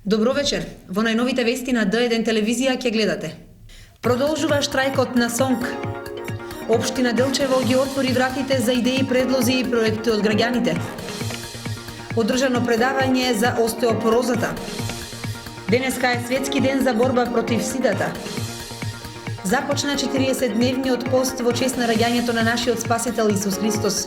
Добро вечер. Во најновите вести на Д1 телевизија ќе гледате. Продолжува штрајкот на СОНК. Општина Делчево ги отвори вратите за идеи, предлози и проекти од граѓаните. Одржано предавање за остеопорозата. Денеска е светски ден за борба против сидата. Започна 40-дневниот пост во чест на раѓањето на нашиот Спасител Исус Христос.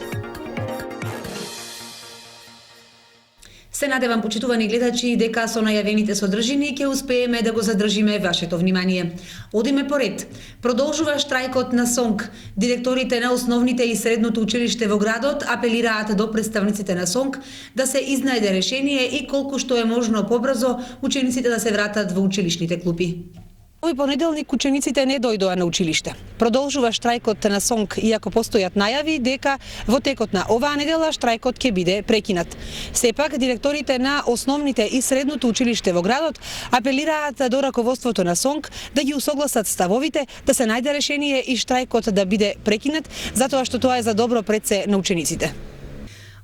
Се надевам, почитувани гледачи, дека со најавените содржини ќе успееме да го задржиме вашето внимание. Одиме поред. Продолжува штрајкот на СОНК. Директорите на основните и средното училиште во градот апелираат до представниците на СОНК да се изнајде решение и колку што е можно побрзо учениците да се вратат во училишните клупи. Овој понеделник учениците не дојдоа на училиште. Продолжува штрајкот на СОНК, иако постојат најави дека во текот на оваа недела штрајкот ќе биде прекинат. Сепак, директорите на основните и средното училиште во градот апелираат до раководството на СОНК да ги усогласат ставовите, да се најде решение и штрајкот да биде прекинат, затоа што тоа е за добро пред се на учениците.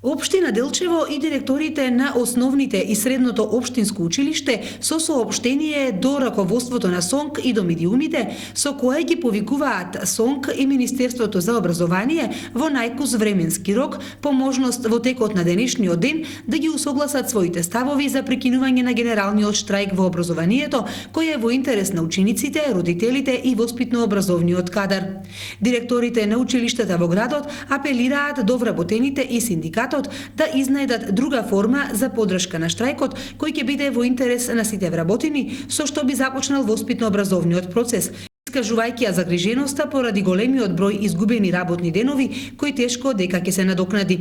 Општина Делчево и директорите на основните и средното општинско училиште со соопштение до раководството на СОНК и до медиумите, со кое ги повикуваат СОНК и Министерството за образование во најкус временски рок, по можност во текот на денешниот ден да ги усогласат своите ставови за прекинување на генералниот штрајк во образованието, кој е во интерес на учениците, родителите и воспитно-образовниот кадар. Директорите на училиштата во градот апелираат до вработените и синдикатот да изнајдат друга форма за поддршка на штрајкот, кој ќе биде во интерес на сите вработени, со што би започнал воспитно-образовниот процес, искажувајќи ја загриженоста поради големиот број изгубени работни денови, кои тешко дека ќе се надокнади.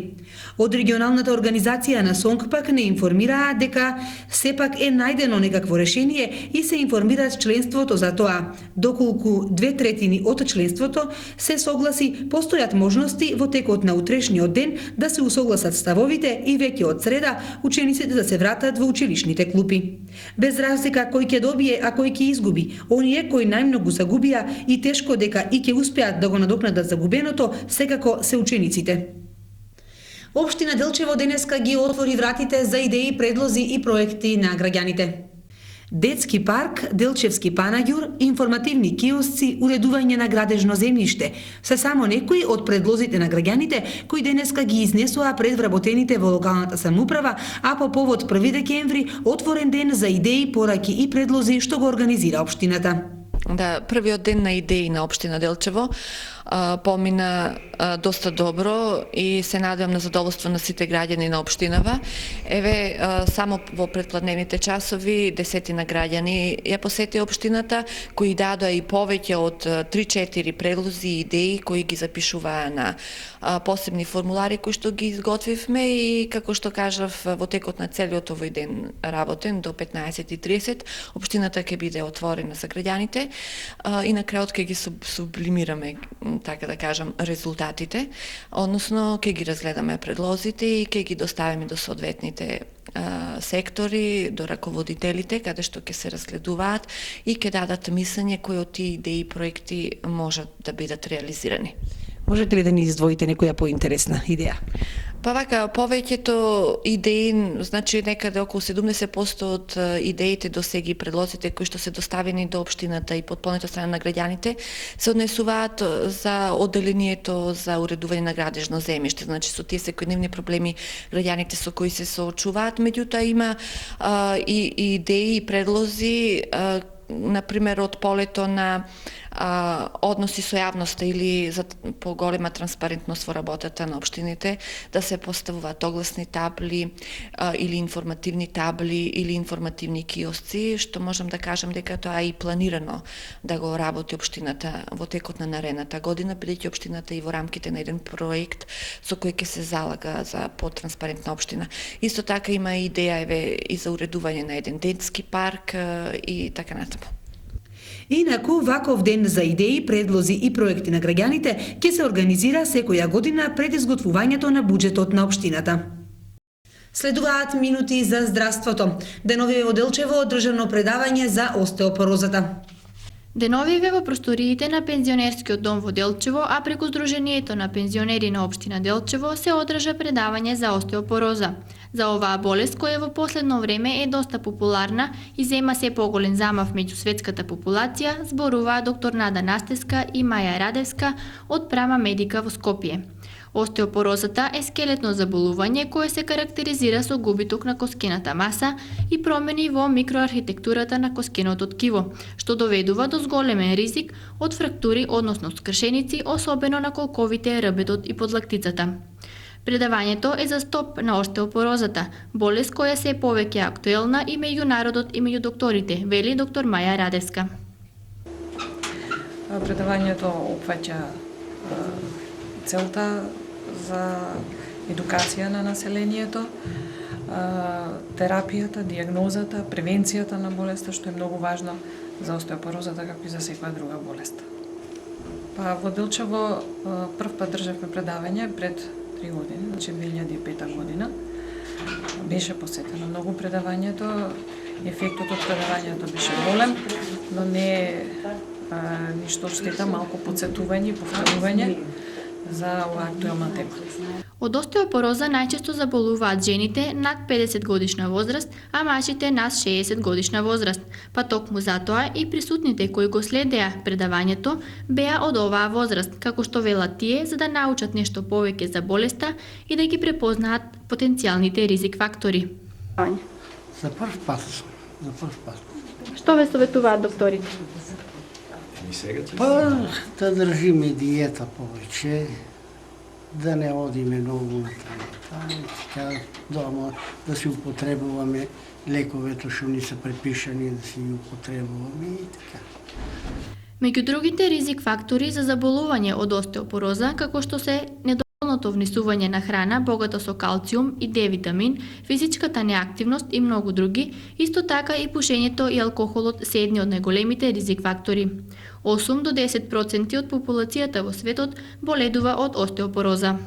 Од регионалната организација на СОНК пак не информираа дека сепак е најдено некакво решение и се информираат членството за тоа. Доколку 2/3 од членството се согласи, постојат можности во текот на утрешниот ден да се усогласат ставовите и веќе од среда учениците да се вратат во училишните клупи. Без разлика кој ќе добие, а кој ќе изгуби, оние кои најмногу загубија и тешко дека и ќе успеат да го надокнадат загубеното, секако се учениците. Општина Делчево денеска ги отвори вратите за идеи, предлози и проекти на граѓаните. Детски парк, Делчевски панаѓур, информативни киосци, уредување на градежно земјиште се само некои од предлозите на граѓаните кои денеска ги изнесоа пред вработените во локалната самоуправа, а по повод 1 декември отворен ден за идеи, пораки и предлози што го организира општината. Да, првиот ден на идеи на општина Делчево помина доста добро и се надевам на задоволство на сите граѓани на општинава. Еве, само во предпладневните часови десетина граѓани ја посети општината, кои дадоа и повеќе од 3-4 предлози и идеи кои ги запишуваа на посебни формулари кои што ги изготвивме и како што кажав во текот на целиот овој ден работен до 15:30 општината ќе биде отворена за граѓаните и на крајот ќе ги сублимираме, така да кажам, резултатите, односно ќе ги разгледаме предлозите и ќе ги доставиме до соодветните сектори, до раководителите, каде што ќе се разгледуваат и ќе дадат мислење кои од тие идеи и проекти можат да бидат реализирани. Можете ли да ни издвоите некоја поинтересна идеја? Па вака, повеќето идеи, значи некаде околу 70% од идеите до сега и предлозите кои што се доставени до општината и потполната страна на граѓаните се однесуваат за одделението за уредување на градежно земјиште, значи со тие секојдневни проблеми граѓаните со кои се соочуваат, меѓутоа има и идеи и предлози, например од полето на односи со јавноста или за поголема транспарентност во работата на општините, да се поставуваат огласни табли или информативни табли или информативни киосци, што можам да кажам дека тоа е и планирано да го работи општината во текот на наредната година, бидејќи општината и во рамките на еден проект со кој ќе се залага за потранспарентна општина. Исто така има идеја еве и за уредување на еден детски парк и така натаму. Инаку, ваков ден за идеи, предлози и проекти на граѓаните ќе се организира секоја година пред изготвувањето на буџетот на општината. Следуваат минути за здравството. Деновиве во Делчево одржано предавање за остеопорозата. Деновиве во просториите на пензионерскиот дом во Делчево, а преку Сдруженијето на пензионери на општина Делчево се одржа предавање за остеопороза. За оваа болест која во последно време е доста популарна и зема се поголем замав меѓу светската популација, зборуваа доктор Нада Настеска и Маја Радевска од Прама Медика во Скопје. Остеопорозата е скелетно заболување кое се карактеризира со губиток на коскената маса и промени во микроархитектурата на коскеното ткиво, што доведува до зголемен ризик од фрактури, односно скршеници, особено на колковите, рбетот и подлактицата. Предавањето е за стоп на остеопорозата, болест која се е повеќе актуелна и меѓу народот и меѓу докторите, вели доктор Маја Радевска. Предавањето опфаќа целта за едукација на населението, терапијата, дијагнозата, превенцијата на болеста, што е многу важно за остеопорозата, како и за секоја друга болест. Во Делчево прв пат државме предавање пред 3 години, значи 2005 година. Беше посетено многу предавањето, ефектот од предавањето беше голем, но не ништо штета, малку подсетување и повторување за оваа актуелна тема. Од остеопороза најчесто заболуваат жените над 50 годишна возраст, а мажите над 60 годишна возраст. Па токму затоа и присутните кои го следеа предавањето беа од оваа возраст, како што велат тие, за да научат нешто повеќе за болеста и да ги препознаат потенцијалните ризик фактори. За прв пат. Што ве советуваат докторите? Да држиме диета повеќе, да не одиме многу на така, дома, да си употребуваме лековето што ни се препишани, да си ги употребуваме и така. Меѓу другите ризик фактори за заболување од остеопороза, како што се недоволното внесување на храна богата со калциум и Д-витамин, физичката неактивност и многу други, исто така и пушењето и алкохолот се едни од најголемите ризик фактори. 8 до 10% од популацијата во светот боледува од остеопороза.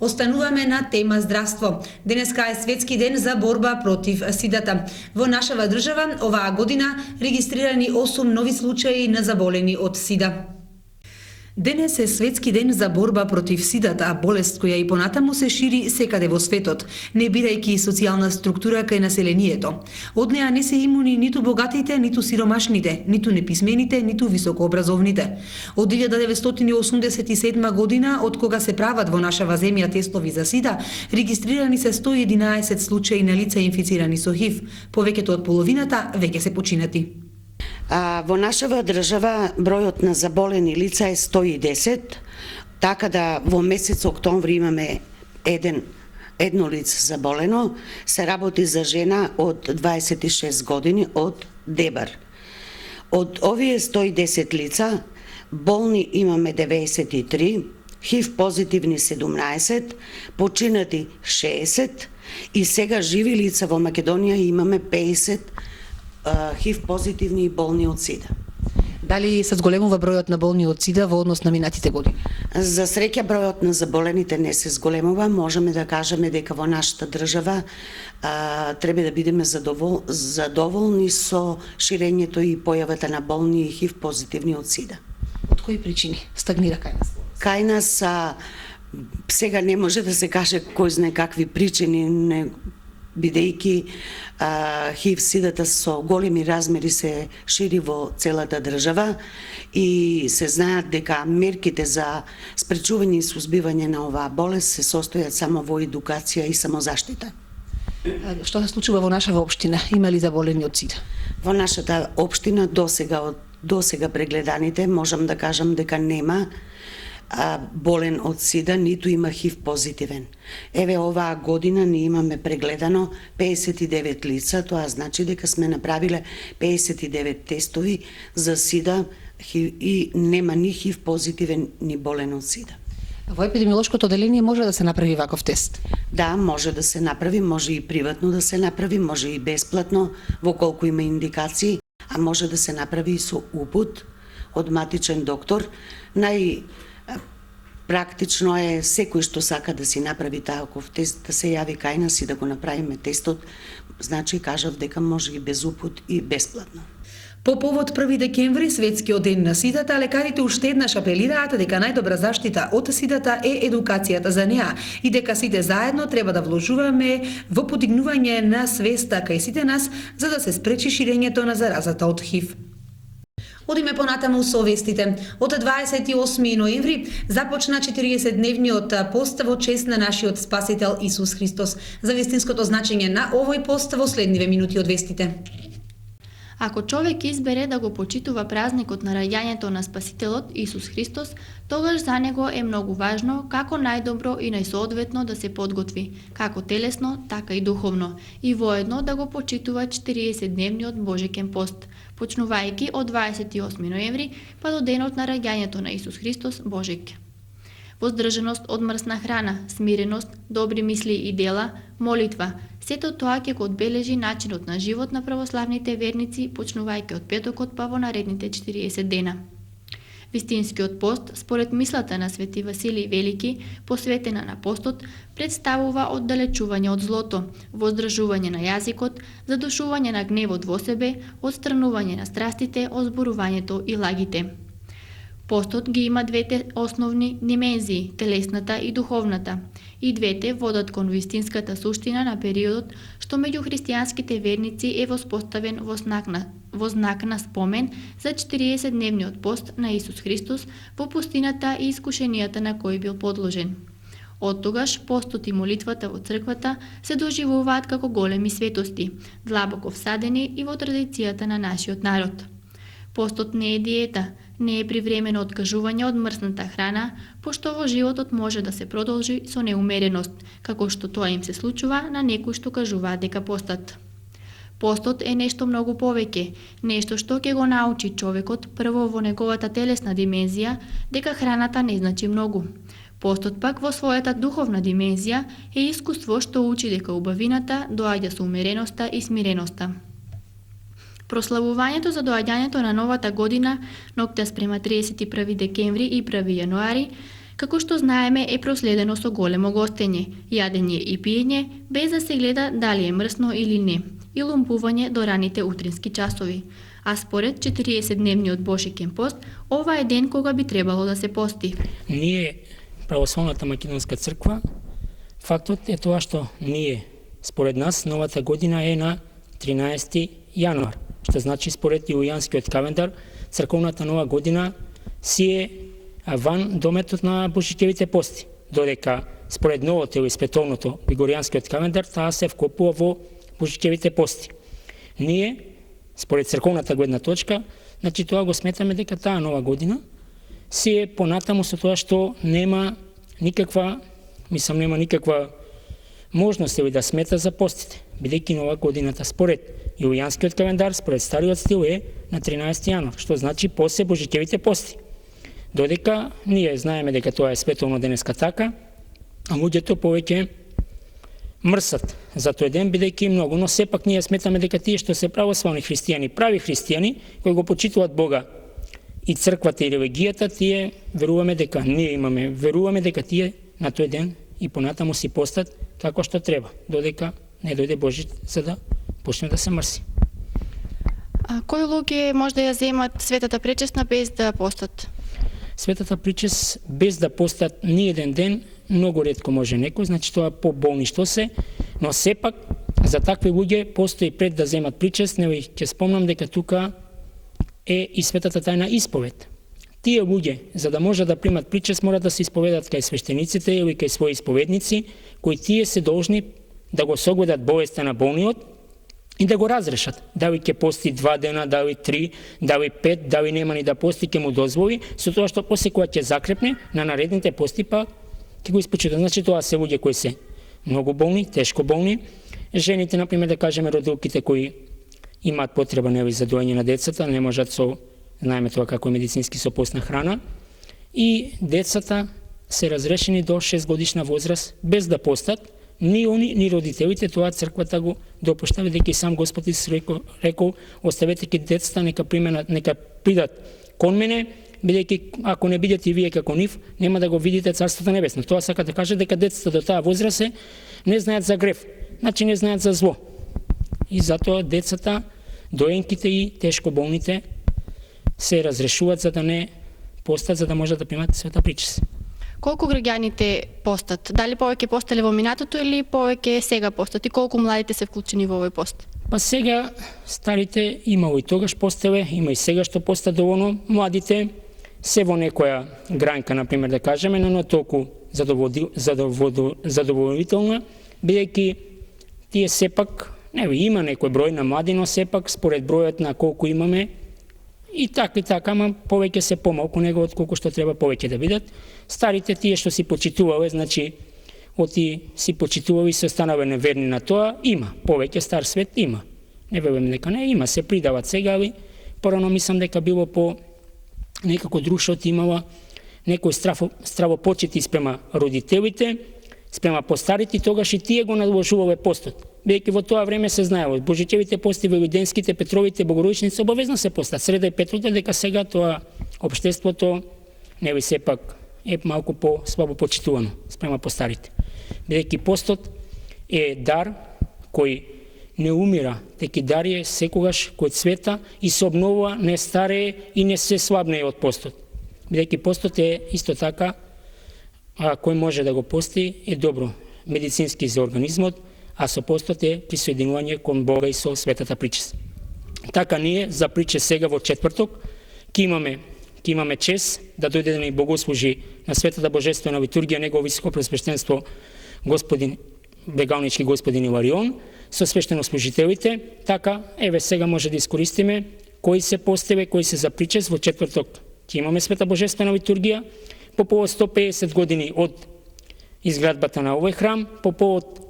Остануваме на тема здравство. Денеска е светски ден за борба против сидата. Во нашава држава оваа година регистрирани 8 нови случаи на заболени од сида. Денес е светски ден за борба против сидата, болест која и понатаму се шири секаде во светот, не бирајќи социјална структура кај населението. Од неа не се имуни ниту богатите, ниту сиромашните, ниту неписмените, ниту високообразовните. Од 1987 година, од кога се прават во нашава земја тестови за сида, регистрирани се 111 случаи на лица инфицирани со ХИВ. Повеќето од половината веќе се починати. Во нашава држава бројот на заболени лица е 110, така да во месец октомври имаме едно лице заболено, се работи за жена од 26 години од Дебар. Од овие 110 лица, болни имаме 93, ХИВ позитивни 17, починати 60 и сега живи лица во Македонија имаме 50 ХИВ позитивни и болни од сида. Дали се зголемува бројот на болни од сида во однос на минатите години? За среќа бројот на заболените не се зголемува, можеме да кажеме дека во нашата држава треба да бидеме задоволни со ширењето и појавата на болни и ХИВ позитивни од сида. Од кои причини стагнира кај нас? Кај нас сега не може да се каже кој знае какви причини, бидејќи ХИВ сидата со големи размери се шири во целата држава и се знаат дека мерките за спречување и сузбивање на оваа болест се состојат само во едукација и самозаштита. Што се случува во нашава општина? Има ли заболени од сида? Во нашата општина досега прегледаните можам да кажам дека нема болен од сида, ниту има ХИВ позитивен. Еве оваа година ние имаме прегледано 59 лица, тоа значи дека сме направиле 59 тестови за сида и нема ни ХИВ позитивен ни болен од сида. Во епидемиолошкото оделение може да се направи ваков тест? Да, може да се направи, може и приватно да се направи, може и бесплатно, во колку има индикации, а може да се направи и со упут од матичен доктор. Практично е секој што сака да си направи таков тест, да се јави кај нас и да го направиме тестот, значи кажав дека може и без упут и бесплатно. По повод 1 декември, светскиот ден на сидата, лекарите уште еднаш апелираат дека најдобра заштита од сидата е едукацијата за неа и дека сите заедно треба да вложуваме во подигнување на свеста кај сите нас за да се спречи ширењето на заразата од ХИВ. Одиме понатаму со вестите. Од 28 ноември започна 40-дневниот пост во чест на нашиот Спасител Исус Христос. За вистинското значење на овој пост во следниве минути од вестите. Ако човек избере да го почитува празникот на раѓањето на Спасителот Исус Христос, тогаш за него е многу важно како најдобро и најсоодветно да се подготви, како телесно, така и духовно, и воедно да го почитува 40-дневниот Божикен пост, почнувајќи од 28 ноември па до денот на раѓањето на Исус Христос Божик. Воздржаност од мрсна храна, смиреност, добри мисли и дела, молитва, сето тоа ќе го одбележи начинот на живот на православните верници, почнувајќи од петокот па во наредните 40 дена. Вистинскиот пост, според мислата на Свети Василий Велики, посветена на постот, представува оддалечување од злото, воздржување на јазикот, задушување на гневот во себе, отстранување на страстите, озборувањето и лагите. Постот ги има двете основни димензии, телесната и духовната, и двете водат кон вистинската суштина на периодот што меѓу христијанските верници е воспоставен во знак на спомен за 40-дневниот пост на Исус Христос во пустината и искушенијата на кои бил подложен. Од тогаш постот и молитвата во црквата се доживуваат како големи светости, длабоко всадени и во традицијата на нашиот народ. Постот не е диета, не е привремено откажување од мрсната храна, пошто во животот може да се продолжи со неумереност, како што тоа им се случува на некои што кажуваат дека постат. Постот е нешто многу повеќе, нешто што ќе го научи човекот прво во неговата телесна димензија дека храната не значи многу. Постот пак во својата духовна димензија е искуство што учи дека убавината доаѓа со умереноста и смиреноста. Прославувањето за доаѓањето на новата година ноќта спрема 31 декември и 1 јануари, како што знаеме, е проследено со големо гостење, јадење и пиење, без да се гледа дали е мрсно или не, и лумпување до раните утрински часови. А според 40-дневниот Божикен пост, ова е ден кога би требало да се пости. Ние, Православната македонска црква, фактот е тоа што ние, според нас, новата година е на 13 јануар. Што значи според јулијанскиот календар, црковната нова година си е ван дометот на Божичевите пости, додека според новото или световното григоријанскиот календар таа се вкопува во Божичевите пости. Ние, според црковната гледна точка, значи тоа го сметаме дека таа нова година си е понатаму со тоа што нема никаква можност или да смета за постите, бидејќи нова годината според јулијанскиот календар, според стариот стил е на 13 јануар, што значи после Божичевите пости. Додека ние знаеме дека тоа е световно денеска така, а луѓето повеќе мрсат за тој ден, бидејќи многу, но сепак ние сметаме дека тие што се православни христијани, прави христијани, кои го почитуваат Бога и црквата и религијата, тие веруваме дека тие на тој ден и понатаму си постат како што треба, додека не дојде Божи за да почне да се мрси. А кои луѓе може да ја земат светата пречесна без да постат? Светата причест без да постат ни еден ден, многу ретко може некој, значи тоа поболни што се, но сепак за такви луѓе постои пред да земат причест, нели ќе спомнам дека тука е и светата тајна исповед. Тие луѓе, за да може да примат причест, мора да се исповедат кај свештениците или кај своји исповедници, кои тие се должни да го согледат болеста на болниот и да го разрешат. Дали ќе пости 2 дена, дали 3, дали 5, дали нема ни да пости, ќе му дозволи, со тоа што после кога ќе закрепне на наредните пости, па ќе го испочита. Значи тоа се луѓе кои се многу болни, тешко болни, жените, например, да кажеме родилките кои имаат потреба за доење на децата, не можат со, знаеме тоа како е медицински, со постна храна, и децата се разрешени до 6 годишна возраст без да постат, ни они, ни родителите, тоа црквата го допушта, бидејќи сам Господ Исус рекол, оставете ки децата нека придат кон мене, бидејќи ако не бидете и вие како нив, нема да го видите Царството небесно. Тоа сака да каже дека децата до таа возраст не знаат за грев, значи не знаат за зло. И затоа децата доенките и тешко болните се разрешуваат за да не постат, за да можат да примат света причест. Колку граѓаните постат? Дали повеќе постале во минатото или повеќе сега постат? И колку младите се вклучени во овој пост? Па сега старите имало и тогаш постеле, има и сега што постат доволно, младите се во некоја гранка, например, да кажеме, но не толку задоволителна, бидејќи тие сепак, има некој број на млади, но сепак според бројот на колку имаме, и така, ама повеќе се помалку него од колку што треба повеќе да бидат. Старите тие што си почитувале, значи, оти си почитували и се останале неверни на тоа, има. Повеќе стар свет има. Не верувам дека не има, се придават сега, али порано мислам дека било по некако друштвото имала некој стравопочит спрема родителите, спрема постарите, тогаш и тие го наложувале постот. Бидејќи во тоа време се знаело, Божичевите пости, Велиденските, Петровите, Богородичници обавезно се постат. Среда и Петровите, дека сега тоа општеството нели сепак е малку по-слабо почитувано спрема постарите. Бидејќи постот е дар кој не умира, теки дар е секогаш кој цвета и се обновува, не старее и не се слабнее од постот. Бидејќи постот е исто така, кој може да го пости е добро медицински за организмот, а со постот е присоединување кон Бога и со светата причест. Така ние за причест сега во четврток ќе имаме чест да дојде да ни богослужи на светата божествена литургија негово високо пресвештенство господин Бегалнички господин Иларион со свештенослужителите. Така, еве сега може да искористиме кои се постеве, кои се за причест во четврток. Ќе имаме света божествена литургија по повод 150 години од изградбата на овој храм, по повод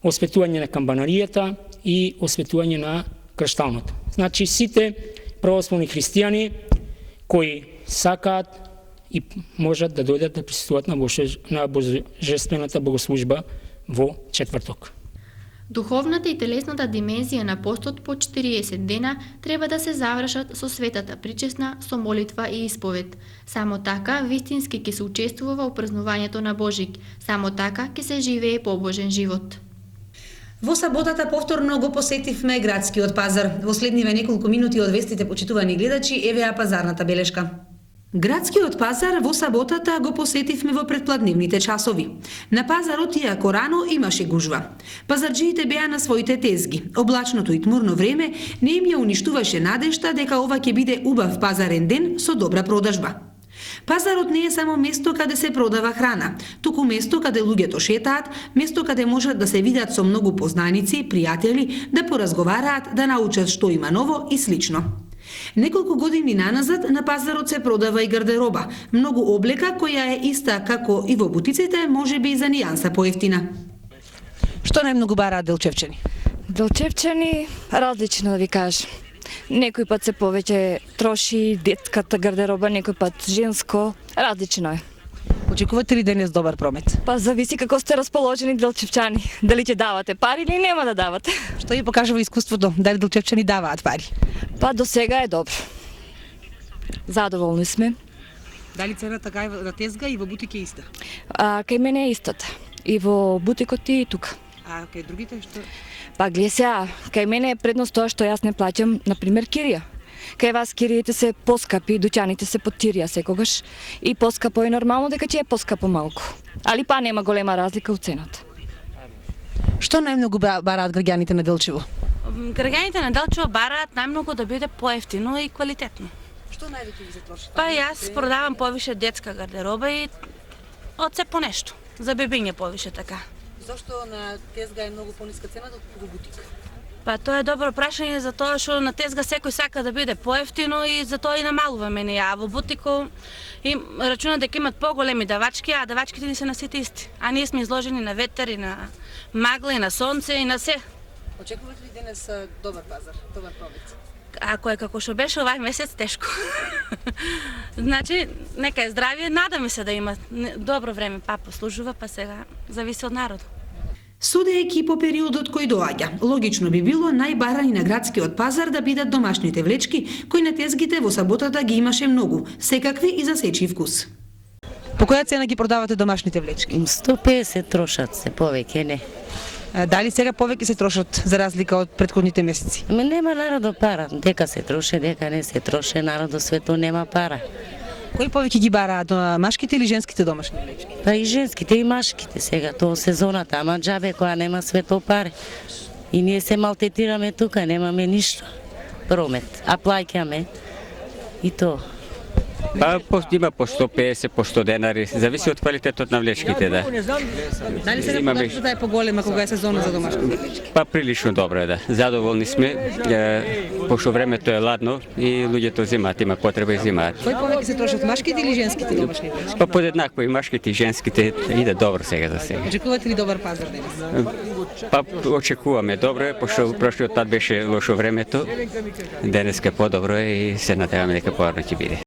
осветување на камбанаријата и осветување на кршталното. Значи сите православни христијани кои сакаат и можат да дојдат да присуствуваат на божествената богослужба во четврток. Духовната и телесната димензија на постот по 40 дена треба да се завршат со светата причесна, со молитва и исповед. Само така вистински ќе се учествува во празнувањето на Божик. Само така ќе се живее побожен живот. Во саботата повторно го посетивме градскиот пазар. Во следниве неколку минути од вестите, почитувани гледачи, евеа пазарната белешка. Градскиот пазар во саботата го посетивме во предпладневните часови. На пазарот, иако рано, имаше гужва. Пазарджиите беа на своите тезги. Облачното и тмурно време не им ја уништуваше надежта дека ова ќе биде убав пазарен ден со добра продажба. Пазарот не е само место каде се продава храна, туку место каде луѓето шетаат, место каде можат да се видат со многу познаници, пријатели, да поразговараат, да научат што има ново и слично. Неколку години наназад на пазарот се продава и гардероба, многу облека која е иста како и во бутиците, можеби и за нијанса поевтина. Што најмногу бараат делчевчани? Делчевчани различно да ви кажам. Некој пат се повеќе троши детската гардероба, некој пат женско, различно е. Очекувате ли денес добар промет? Па зависи како сте расположени делчевчани. Дали ќе давате пари или нема да давате. Што ви покажува искуството? Дали делчевчани даваат пари? Па до сега е добро. Задоволни сме. Дали цената кај на тезга и во бутик е иста? Кај мене е истата. И во бутикот и тука. А кај другите што? Па гледа сега, кај мене е предност тоа што јас не плаќам, например, кирија. Кај вас кириите се поскапи, дуќаните се под тирија секогаш и поскапо е нормално дека ќе е поскапо малку. Али па нема голема разлика у цената. Што најмногу бараат граѓаните на Делчево? Граѓаните на Делчево бараат најмногу да биде поевтино и квалитетно. Што највеќе ви затворши? Па јас продавам повише детска гардероба и од се по нешто. За бебиња повише така. Зошто на тезга е многу пониска цената од во бутик? Па тоа е добро прашање, за тоа што на тезга секој сака да биде поевтино и за тоа и намалува мене. А во бутико им рачуна дека имат поголеми давачки, а давачките ни се на сите исти. А ние сме изложени на ветер и на магла и на сонце и на се. Очекувате ли денес добар пазар, добар промет? Ако е како што беше овај месец, тешко. Значи, нека е здравие, надаме се да има добро време, па послужува, па сега зависи од народот. Судејќи по периодот кој доаѓа, логично би било најбарани на градскиот пазар да бидат домашните влечки, кои на тезгите во саботата ги имаше многу, секакви и за сечи вкус. По која цена ги продавате домашните влечки? 150 трошат се, повеќе не. Дали сега повеќе се трошат за разлика од претходните месеци? Ама нема народо пара, дека се троше, дека не се троше, народо свето нема пара. Кои повеќе ги бараат, машките или женските домашни млечни? Па и женските и машките сега, тоа сезоната, ама џабе која нема свето пари. И ние се малтетираме тука, немаме ништо. Промет, а плаќаме и тоа. Па има по 150, по 100 денари, зависи од квалитетот на влечките, да. Дали сега продажбата е поголема кога е сезона за домашни влечки? Па прилично добро е, да. Задоволни сме, пошто времето е ладно и луѓето земаат, има потреба и земаат. Кои повеќе се трошат, машките или женските домашни влечки? Па подеднакво и машките и женските иде добро сега за сега. Очекувате ли добар пазар денес? Па очекуваме добро, пошто прошлиот пат беше лошо времето, денеска подобро е и се надеваме дека поарно ќе биде.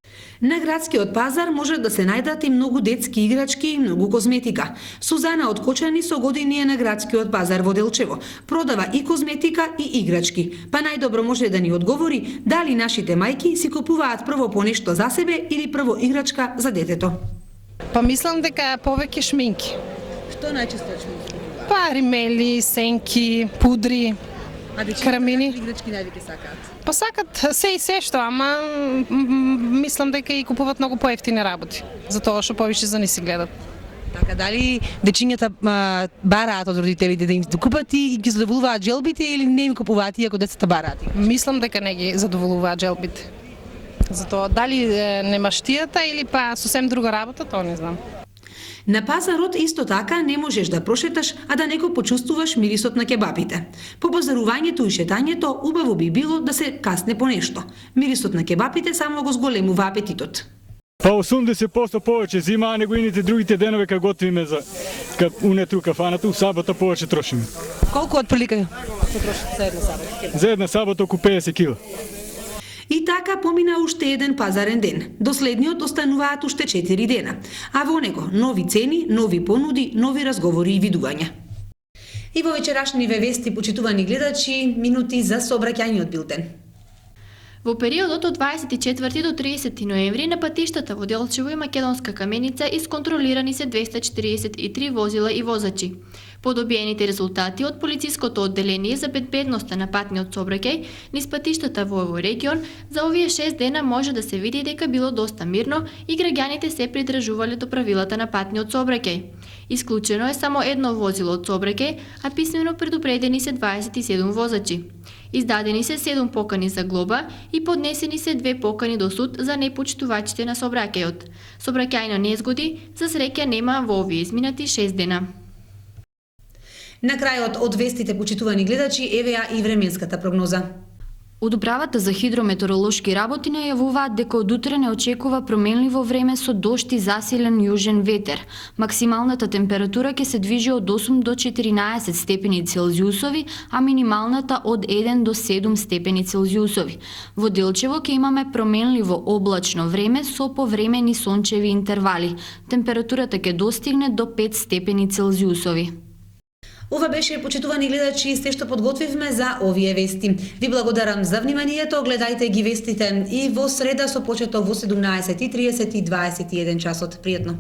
На градскиот пазар може да се најдат и многу детски играчки и многу козметика. Сузана од Кочани со години е на градскиот пазар во Делчево. Продава и козметика и играчки. Па најдобро може да ни одговори дали нашите мајки си купуваат прво по нешто за себе или прво играчка за детето. Па мислам дека повеќе шминки. Што најчесто е шминки? Па римели, сенки, пудри, карамини. Играчки највеќе сакаат? Па сакат се и се што, ама мислам дека и купуваат многу поевтини работи, затоа што повише за не си гледат. Така, дали дечињата бараат од родителите да им купат и ги задоволуваат желбите или не им купуваат иако децата бараат? Мислам дека не ги задоволуваат желбите. Затоа дали не маштијата или па сосем друга работа, тоа не знам. На пазарот исто така не можеш да прошеташ, а да не го почувствуваш мирисот на кебапите. По пазарувањето и шетањето убаво би било да се касне по нешто. Мирисот на кебапите само го зголемува апетитот. Па 80% повеќе зима, а него ините другите денови кога готвиме за унетру кафаната, у сабота повеќе трошиме. Колку отприлика се трошат за една сабота? За една сабота околу 50 кила. И така помина уште еден пазарен ден. До следниот остануваат уште 4 дена. А во него нови цени, нови понуди, нови разговори и видувања. И во вечерашниве вести, почитувани гледачи, минути за сообраќајниот билтен. Во периодот од 24 до 30 ноември на патиштата во Делчево и Македонска Каменица исконтролирани се 243 возила и возачи. По добиените резултати од полициското одделение за безбедноста на патниот сообраќај низ патиштата во овој регион, за овие 6 дена може да се види дека било доста мирно и граѓаните се придржувале до правилата на патниот сообраќај. Исклучено е само едно возило од сообраќај, а писмено предупредени се 27 возачи. Издадени се 7 покани за глоба и поднесени се 2 покани до суд за непочитувачите на сообраќајот. Сообраќајни незгоди за среќа нема во овие изминати 6 дена. На крајот од вестите, почитувани гледачи, еве ја и временската прогноза. Од управата за хидрометеоролошки работи најавуваат дека од утре не очекува променливо време со дожд и засилен јужен ветер. Максималната температура ќе се движи од 8 до 14 степени Целзиусови, а минималната од 1 до 7 степени Целзиусови. Во Делчево ќе имаме променливо облачно време со повремени сончеви интервали. Температурата ќе достигне до 5 степени Целзиусови. Ова беше, почитувани гледачи, се што подготвивме за овие вести. Ви благодарам за вниманието, гледајте ги вестите и во среда со почеток во 17:30 и 21 часот. Пријатно.